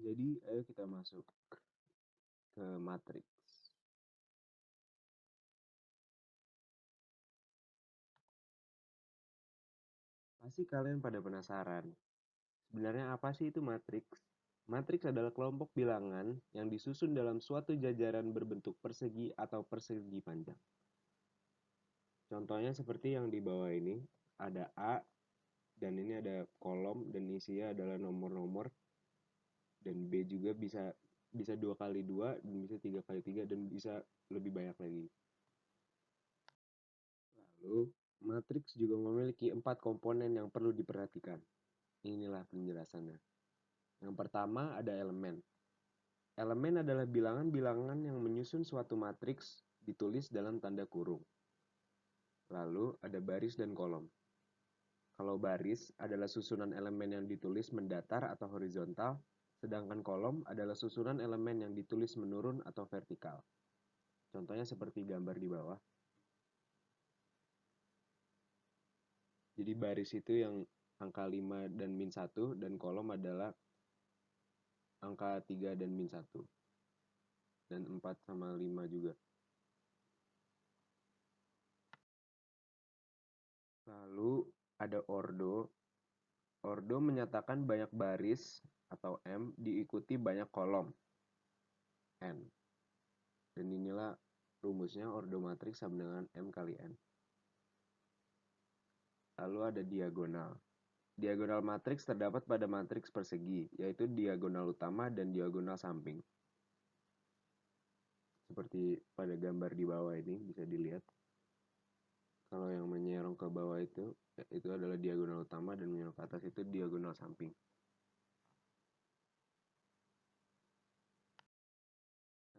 Jadi, ayo kita masuk ke matriks. Pasti kalian pada penasaran, sebenarnya apa sih itu matriks? Matriks adalah kelompok bilangan yang disusun dalam suatu jajaran berbentuk persegi atau persegi panjang. Contohnya seperti yang di bawah ini, ada A, dan ini ada kolom, dan isinya adalah nomor-nomor, dan B juga bisa bisa 2 kali 2, dan bisa 3 kali 3, dan bisa lebih banyak lagi. Lalu, matriks juga memiliki 4 komponen yang perlu diperhatikan. Inilah penjelasannya. Yang pertama ada elemen. Elemen adalah bilangan-bilangan yang menyusun suatu matriks ditulis dalam tanda kurung. Lalu ada baris dan kolom. Kalau baris adalah susunan elemen yang ditulis mendatar atau horizontal, sedangkan kolom adalah susunan elemen yang ditulis menurun atau vertikal. Contohnya seperti gambar di bawah. Jadi baris itu yang angka 5 dan min 1, dan kolom adalah angka 3 dan min 1. Dan 4 sama 5 juga. Lalu ada ordo. Ordo menyatakan banyak baris atau M diikuti banyak kolom N. Dan inilah rumusnya, ordo matriks sama dengan M kali N. Lalu ada diagonal. Diagonal matriks terdapat pada matriks persegi, yaitu diagonal utama dan diagonal samping. Seperti pada gambar di bawah ini bisa dilihat. Kalau yang menyerong ke bawah itu adalah diagonal utama, dan menyerong ke atas itu diagonal samping.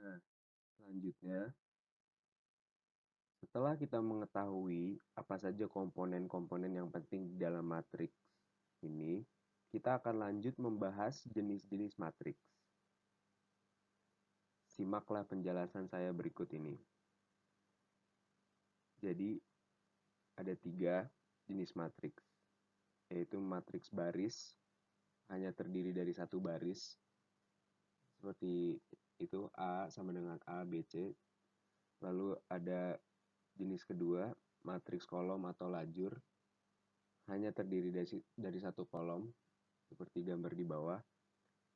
Nah, selanjutnya, setelah kita mengetahui apa saja komponen-komponen yang penting di dalam matriks ini, kita akan lanjut membahas jenis-jenis matriks. Simaklah penjelasan saya berikut ini. Jadi, ada 3 jenis matriks, yaitu matriks baris, hanya terdiri dari 1 baris, seperti itu, A sama dengan A, B, C. Lalu ada jenis kedua, matriks kolom atau lajur, hanya terdiri dari 1 kolom, seperti gambar di bawah.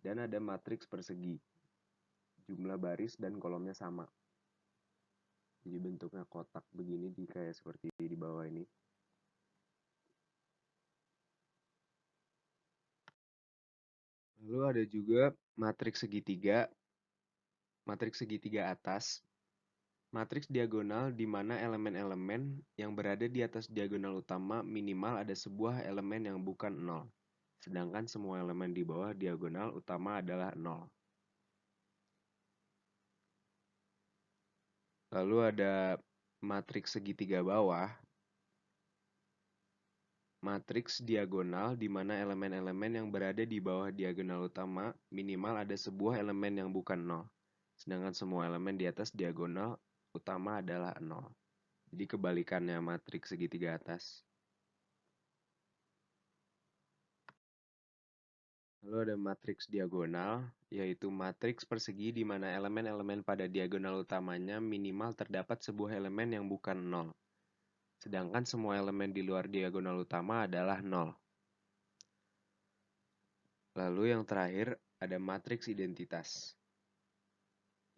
Dan ada matriks persegi, jumlah baris dan kolomnya sama. Jadi bentuknya kotak begini, kayak seperti di bawah ini. Lalu ada juga matriks segitiga, matriks segitiga atas, matriks diagonal di mana elemen-elemen yang berada di atas diagonal utama minimal ada sebuah elemen yang bukan 0. Sedangkan semua elemen di bawah diagonal utama adalah 0. Lalu ada matriks segitiga bawah, matriks diagonal di mana elemen-elemen yang berada di bawah diagonal utama minimal ada sebuah elemen yang bukan 0. Sedangkan semua elemen di atas diagonal utama adalah 0. Jadi kebalikannya matriks segitiga atas. Lalu ada matriks diagonal, yaitu matriks persegi di mana elemen-elemen pada diagonal utamanya minimal terdapat sebuah elemen yang bukan 0. Sedangkan semua elemen di luar diagonal utama adalah 0. Lalu yang terakhir ada matriks identitas,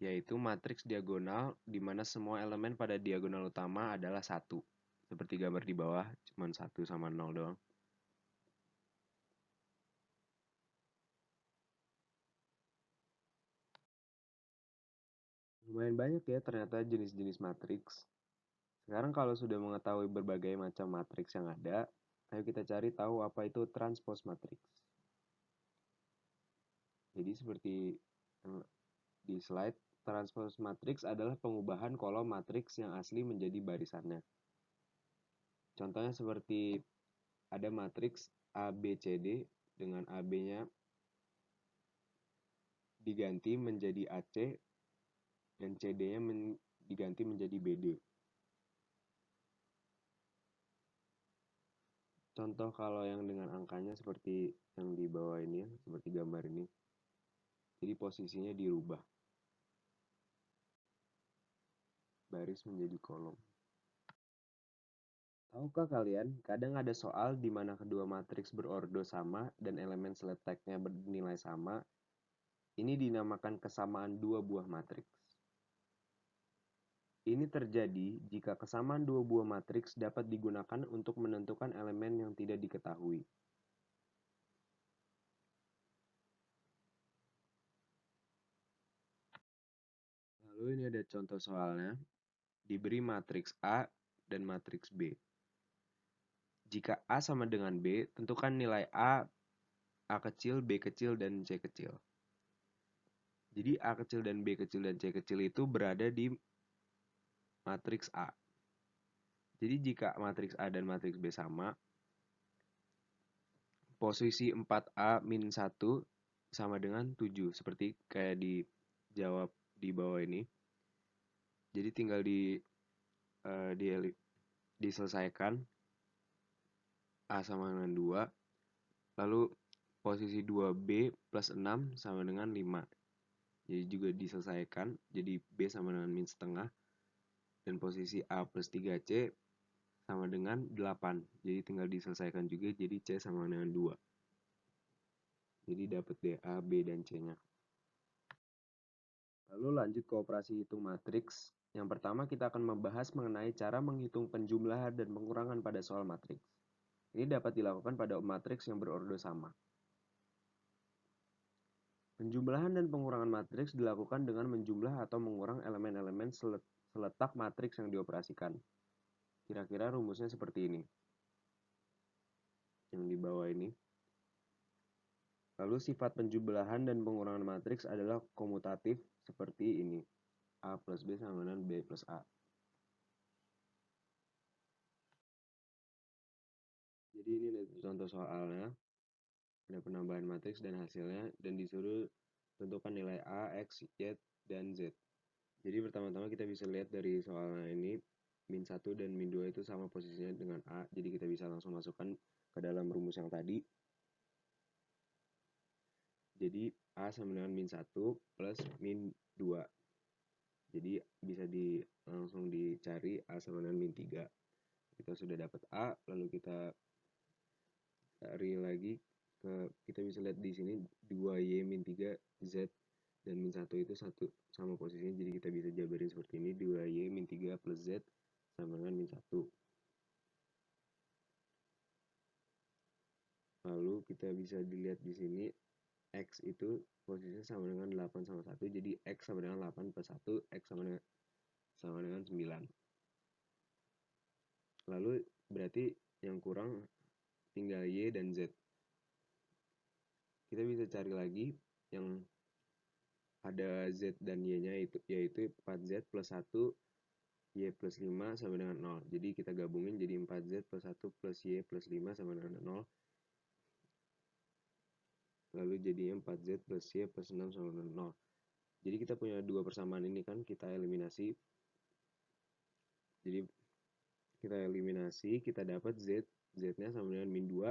yaitu matriks diagonal di mana semua elemen pada diagonal utama adalah 1. Seperti gambar di bawah, cuma 1 sama 0 doang. Lumayan banyak ya ternyata jenis-jenis matriks. Sekarang kalau sudah mengetahui berbagai macam matriks yang ada, ayo kita cari tahu apa itu transpose matriks. Jadi seperti di slide, transpose matriks adalah pengubahan kolom matriks yang asli menjadi barisannya. Contohnya seperti ada matriks ABCD dengan AB-nya diganti menjadi AC dan CD-nya diganti menjadi BD. Contoh kalau yang dengan angkanya seperti yang di bawah ini, seperti gambar ini. Jadi posisinya dirubah. Baris menjadi kolom. Tahukah kalian, kadang ada soal di mana kedua matriks berordo sama dan elemen seleteknya bernilai sama. Ini dinamakan kesamaan dua buah matriks. Ini terjadi jika kesamaan dua buah matriks dapat digunakan untuk menentukan elemen yang tidak diketahui. Lalu ini ada contoh soalnya. Diberi matriks A dan matriks B. Jika A sama dengan B, tentukan nilai A kecil, B kecil, dan C kecil. Jadi A kecil dan B kecil dan C kecil itu berada di matriks A. Jadi jika matriks A dan matriks B sama, posisi 4A min 1 sama dengan 7. Seperti kayak dijawab di bawah ini. Jadi tinggal diselesaikan. A sama dengan 2. Lalu posisi 2B plus 6 sama dengan 5. Jadi juga diselesaikan. Jadi B sama dengan min setengah. Dan posisi A plus 3C sama dengan 8. Jadi tinggal diselesaikan juga. Jadi C sama dengan 2. Jadi dapat deh A, B, dan C-nya. Lalu lanjut ke operasi hitung matriks. Yang pertama kita akan membahas mengenai cara menghitung penjumlahan dan pengurangan pada soal matriks. Ini dapat dilakukan pada matriks yang berordo sama. Penjumlahan dan pengurangan matriks dilakukan dengan menjumlah atau mengurang elemen-elemen seletak matriks yang dioperasikan. Kira-kira rumusnya seperti ini. Yang di bawah ini. Lalu sifat penjumlahan dan pengurangan matriks adalah komutatif seperti ini. A plus B sama dengan B plus A. Jadi ini contoh soalnya. Ada penambahan matriks dan hasilnya. Dan disuruh tentukan nilai A, X, Y, dan Z. Jadi pertama-tama kita bisa lihat dari soalnya ini. Min 1 dan min 2 itu sama posisinya dengan A. Jadi kita bisa langsung masukkan ke dalam rumus yang tadi. Jadi A sama dengan min 1 plus min 2. Jadi bisa langsung dicari A sama dengan min 3. Kita sudah dapat A, lalu kita cari lagi kita bisa lihat di sini 2Y min 3 Z dan min 1 itu sama posisinya. Jadi kita bisa jabarin seperti ini. 2Y min 3 plus Z sama dengan min 1. Lalu kita bisa dilihat di sini X itu posisinya sama dengan 8 sama 1. Jadi X sama dengan 8 plus 1. X sama dengan 9. Lalu berarti yang kurang tinggal Y dan Z. Kita bisa cari lagi yang ada Z dan Y-nya yaitu 4Z plus 1 Y plus 5 sama dengan 0. Jadi kita gabungin jadi 4Z plus 1 plus Y plus 5 sama dengan 0. Lalu jadinya 4Z plus Y plus 6 sama dengan 0. Jadi kita punya dua persamaan ini kan, kita eliminasi. Jadi kita eliminasi, kita dapat Z. Z-nya sama dengan min 2.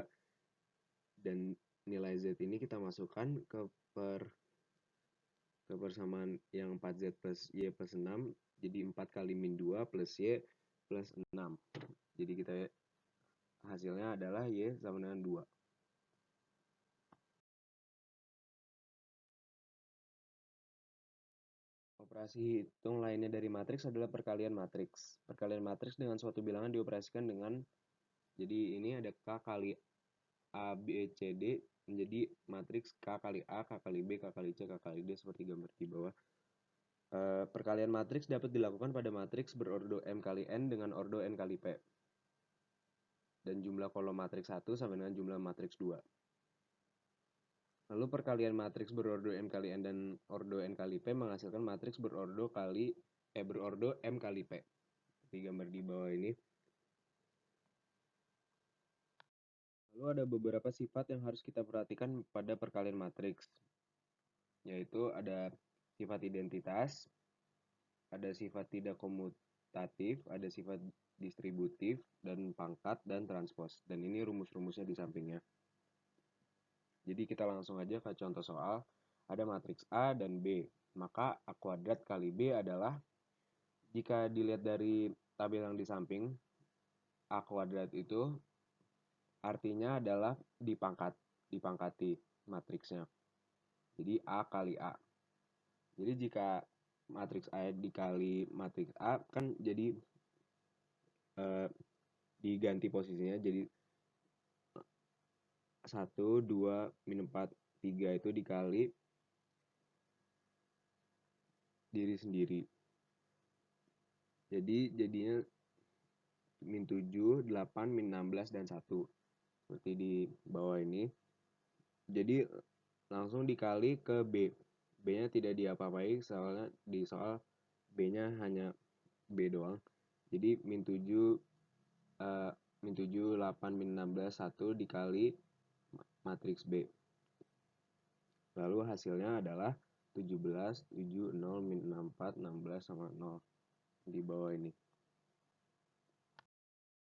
Dan nilai Z ini kita masukkan ke persamaan yang 4Z plus Y plus 6. Jadi 4 kali min 2 plus Y plus 6. Jadi kita hasilnya adalah Y sama dengan 2. Operasi hitung lainnya dari matriks adalah perkalian matriks. Perkalian matriks dengan suatu bilangan dioperasikan dengan, jadi ini ada K kali A, B, C, D menjadi matriks K kali A, K kali B, K kali C, K kali D seperti gambar di bawah. Perkalian matriks dapat dilakukan pada matriks berordo M kali N dengan ordo N kali P. Dan jumlah kolom matriks 1 sama dengan jumlah matriks 2. Lalu perkalian matriks berordo M kali N dan ordo N kali P menghasilkan matriks berordo M kali P. Di gambar di bawah ini. Lalu ada beberapa sifat yang harus kita perhatikan pada perkalian matriks. Yaitu ada sifat identitas, ada sifat tidak komutatif, ada sifat distributif, dan pangkat, dan transpos. Dan ini rumus-rumusnya di sampingnya. Jadi kita langsung aja ke contoh soal. ada matriks A dan B. Maka A kuadrat kali B adalah, jika dilihat dari tabel yang di samping, A kuadrat itu artinya adalah dipangkati matriksnya. Jadi A kali A. Jadi jika matriks A dikali matriks A kan jadi diganti posisinya jadi 1, 2, min 4, 3 itu dikali diri sendiri. Jadi jadinya min 7, 8, min 16, dan 1. Seperti di bawah ini. Jadi langsung dikali ke B. B-nya tidak diapa-apai soalnya di soal B-nya hanya B doang. Jadi min 7, 8, min 16, 1 dikali matriks B. Lalu hasilnya adalah 17, 7, 0, min 64, 16, sama 0 di bawah ini.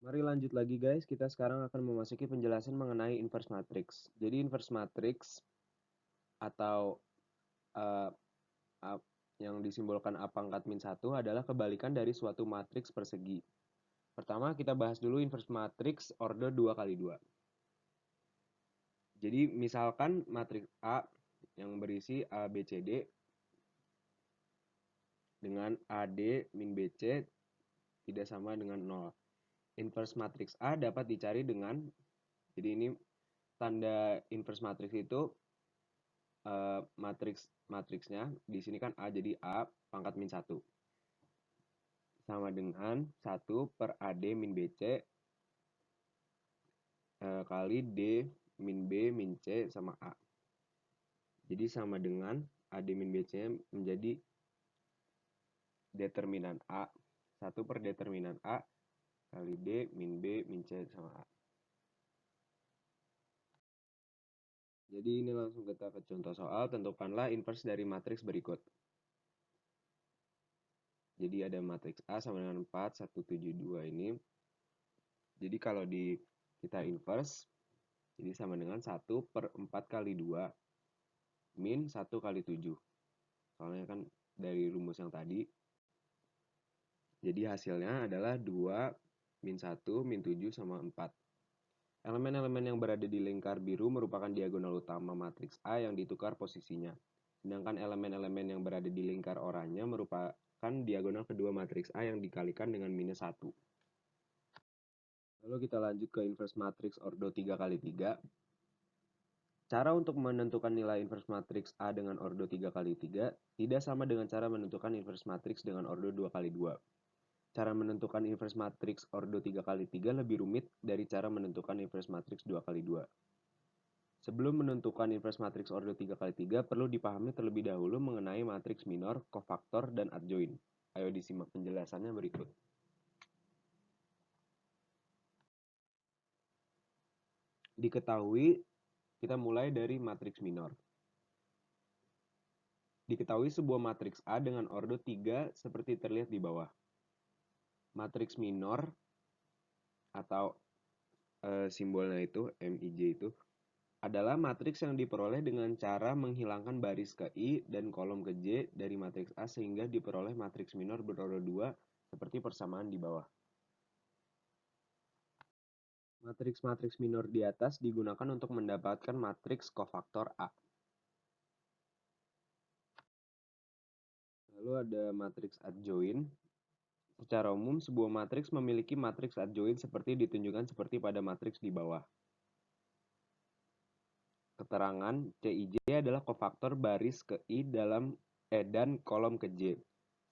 Mari lanjut lagi guys, kita sekarang akan memasuki penjelasan mengenai inverse matrix. Jadi inverse matrix atau yang disimbolkan A pangkat min 1 adalah kebalikan dari suatu matriks persegi. Pertama kita bahas dulu inverse matrix order 2 kali 2. Jadi misalkan matriks A yang berisi A, B, C, D dengan AD min BC tidak sama dengan 0. Inverse matriks A dapat dicari dengan, jadi ini tanda inverse matrix itu matriksnya di sini kan A, jadi A pangkat min 1 sama dengan 1 per AD min BC kali D min B min C sama A. Jadi sama dengan AD min BC menjadi determinan A, 1 per determinan A kali D min B min C sama A. Jadi ini langsung kita ke contoh soal, tentukanlah inverse dari matriks berikut. Jadi ada matriks A sama dengan 4, 1, 7, 2 ini. Jadi kalau kita inverse, jadi sama dengan 1 per 4 kali 2 min 1 kali 7. Soalnya kan dari rumus yang tadi. Jadi hasilnya adalah 2 min 1 min 7 sama 4. Elemen-elemen yang berada di lingkar biru merupakan diagonal utama matriks A yang ditukar posisinya. Sedangkan elemen-elemen yang berada di lingkar oranye merupakan diagonal kedua matriks A yang dikalikan dengan minus 1. Lalu kita lanjut ke inverse matriks ordo 3 kali 3. Cara untuk menentukan nilai inverse matriks A dengan ordo 3 kali 3 tidak sama dengan cara menentukan inverse matriks dengan ordo 2 kali 2. Cara menentukan inverse matriks ordo 3 kali 3 lebih rumit dari cara menentukan inverse matriks 2 kali 2. Sebelum menentukan inverse matriks ordo 3 kali 3 perlu dipahami terlebih dahulu mengenai matriks minor, kofaktor, dan adjoint. Ayo disimak penjelasannya berikut. Diketahui, kita mulai dari matriks minor. Diketahui sebuah matriks A dengan ordo 3 seperti terlihat di bawah. Matriks minor atau simbolnya itu MIJ itu adalah matriks yang diperoleh dengan cara menghilangkan baris ke I dan kolom ke J dari matriks A sehingga diperoleh matriks minor berordo 2 seperti persamaan di bawah. Matriks-matriks minor di atas digunakan untuk mendapatkan matriks kofaktor A. Lalu ada matriks adjoint. Secara umum, sebuah matriks memiliki matriks adjoint seperti ditunjukkan seperti pada matriks di bawah. Keterangan CIJ adalah kofaktor baris ke I dan kolom ke J,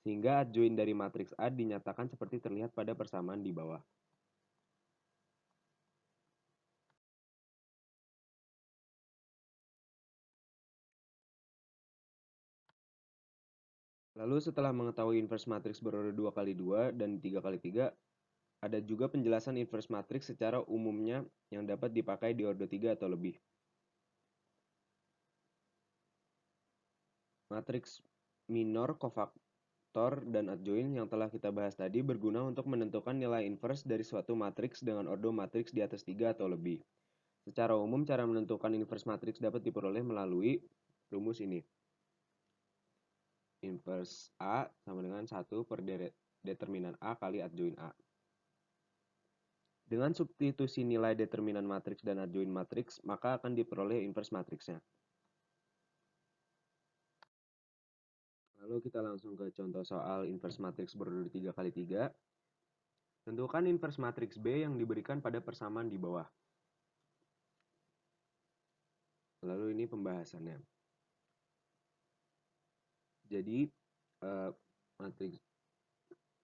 sehingga adjoint dari matriks A dinyatakan seperti terlihat pada persamaan di bawah. Lalu setelah mengetahui inverse matriks berordo 2 kali 2 dan 3 kali 3, ada juga penjelasan inverse matriks secara umumnya yang dapat dipakai di ordo 3 atau lebih. Matriks minor, kofaktor, dan adjoint yang telah kita bahas tadi berguna untuk menentukan nilai inverse dari suatu matriks dengan ordo matriks di atas 3 atau lebih. Secara umum, cara menentukan inverse matriks dapat diperoleh melalui rumus ini. inverse A sama dengan 1 per determinan A kali adjoin A. Dengan substitusi nilai determinan matriks dan adjoin matriks, maka akan diperoleh inverse matriksnya. Lalu kita langsung ke contoh soal inverse matriks berorder 3x3. Tentukan inverse matriks B yang diberikan pada persamaan di bawah. Lalu ini pembahasannya. Jadi, matriks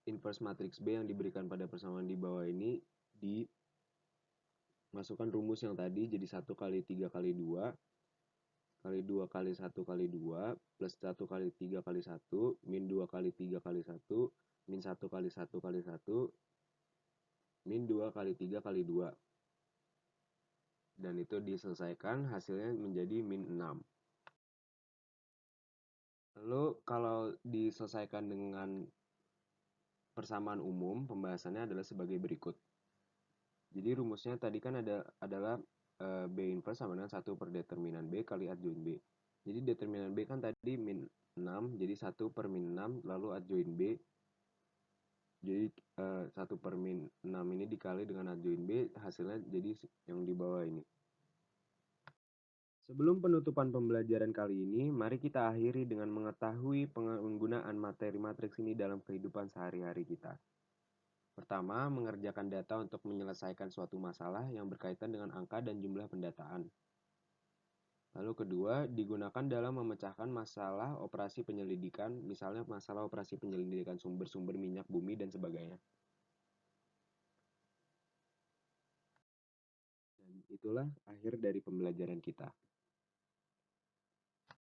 inverse matriks B yang diberikan pada persamaan di bawah ini dimasukkan rumus yang tadi jadi 1 kali 3 kali 2 kali 2 kali 1 kali 2 plus 1 kali 3 kali 1 min 2 kali 3 kali 1 min 1 kali 1 kali 1 min 2 kali 3 kali 2. Dan itu diselesaikan, hasilnya menjadi min 6. Lalu kalau diselesaikan dengan persamaan umum, pembahasannya adalah sebagai berikut. Jadi rumusnya tadi kan adalah B inverse sama dengan 1 per determinan B kali adjoin B. Jadi determinan B kan tadi min 6, jadi 1 per min 6, lalu adjoin B. Jadi 1 per min 6 ini dikali dengan adjoin B, hasilnya jadi yang di bawah ini. Sebelum penutupan pembelajaran kali ini, mari kita akhiri dengan mengetahui penggunaan materi matriks ini dalam kehidupan sehari-hari kita. Pertama, mengerjakan data untuk menyelesaikan suatu masalah yang berkaitan dengan angka dan jumlah pendataan. Lalu kedua, digunakan dalam memecahkan masalah operasi penyelidikan, misalnya masalah operasi penyelidikan sumber-sumber minyak bumi dan sebagainya. Dan itulah akhir dari pembelajaran kita.